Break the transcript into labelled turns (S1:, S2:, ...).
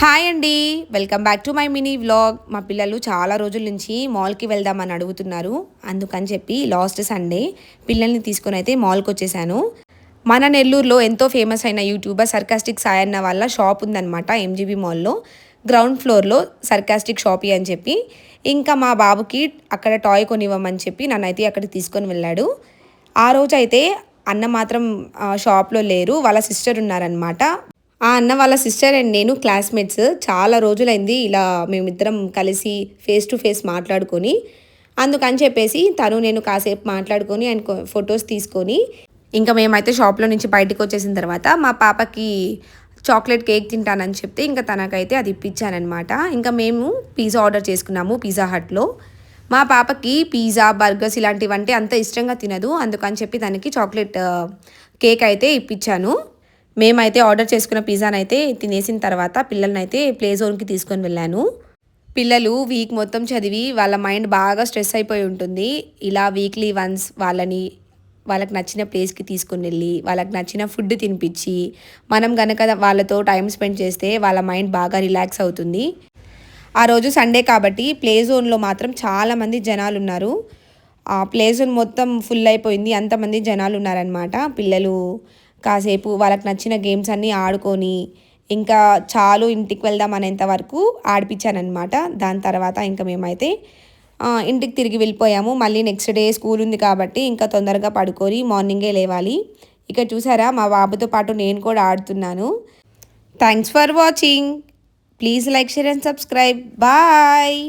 S1: Hi అండి. Welcome back to my mini vlog. మా పిల్లలు చాలా రోజుల నుంచి మాల్‌కి వెళ్దామని అడుగుతున్నారు. అందుకని చెప్పి లాస్ట్ సండే పిల్లల్ని తీసుకొని అయితే మాల్‌కి వచ్చేసాను. మన నెల్లూరులో ఎంతో ఫేమస్ అయిన యూట్యూబర్ సర్కాస్టిక్ సాయి అన్న వాళ్ళ షాప్ ఉందన్నమాట ఎంజీబీ మాల్‌లో. గ్రౌండ్ ఫ్లోర్‌లో సర్కాస్టిక్ షాపీ అని చెప్పి. ఇంకా మా బాబుకి అక్కడ టాయ్ కొనివ్వమని చెప్పి నన్నైతే అక్కడికి తీసుకొని వెళ్ళాడు. ఆ రోజైతే అన్న మాత్రం షాప్‌లో లేరు. వాళ్ళ సిస్టర్ ఉన్నారనమాట. ఆ అన్న వాళ్ళ సిస్టర్ అండ్ నేను క్లాస్మేట్స్. చాలా రోజులైంది ఇలా మేమిద్దరం కలిసి ఫేస్ టు ఫేస్ మాట్లాడుకొని. అందుకని చెప్పేసి తను నేను కాసేపు మాట్లాడుకొని అండ్ ఫొటోస్ తీసుకొని ఇంకా మేమైతే షాప్‌లో నుంచి బయటికొచ్చేసిన తర్వాత మా పాపకి చాక్లెట్ కేక్ తింటానని చెప్తే ఇంకా తనకైతే అది ఇప్పించాననమాట. ఇంకా మేము పిజ్జా ఆర్డర్ చేసుకున్నాము పిజ్జా హట్‌లో. మా పాపకి పిజ్జా, బర్గర్స్ ఇలాంటివంటే అంత ఇష్టంగా తినదు. అందుకని చెప్పి తనకి చాక్లెట్ కేక్ అయితే ఇప్పించాను. మేమైతే ఆర్డర్ చేసుకున్న పిజ్జానైతే తినేసిన తర్వాత పిల్లలనైతే ప్లే జోన్‌కి తీసుకొని వెళ్ళాను. పిల్లలు వీక్ మొత్తం చదివి వాళ్ళ మైండ్ బాగా స్ట్రెస్ అయిపోయి ఉంటుంది. ఇలా వీక్లీ వన్స్ వాళ్ళకి నచ్చిన ప్లేస్‌కి తీసుకొనెళ్ళి, వాళ్ళకి నచ్చిన ఫుడ్ తినిపించి, మనం గనక వాళ్ళతో టైమ్ స్పెండ్ చేస్తే వాళ్ళ మైండ్ బాగా రిలాక్స్ అవుతుంది. ఆ రోజు సండే కాబట్టి ప్లే జోన్‌లో మాత్రం చాలామంది జనాలున్నారు. ఆ ప్లే జోన్ మొత్తం ఫుల్ అయిపోయింది. అంతమంది జనాలున్నారనమాట. పిల్లలు కాసేపు వాళ్ళకి నచ్చిన గేమ్స్ అన్నీ ఆడుకొని, ఇంకా చాలు ఇంటికి వెళ్దాం అనేంత వరకు ఆడిపిచ్చాననమాట. దాని తర్వాత ఇంక మేమైతే ఇంటికి తిరిగి వెళ్ళిపోయాము. మళ్ళీ నెక్స్ట్ డే స్కూల్ ఉంది కాబట్టి ఇంకా తొందరగా పడుకొని మార్నింగే లేవాలి. ఇక్కడ చూసారా మా బాబుతో పాటు నేను కూడా ఆడుతున్నాను. Thanks for watching. Please like, share and subscribe. Bye.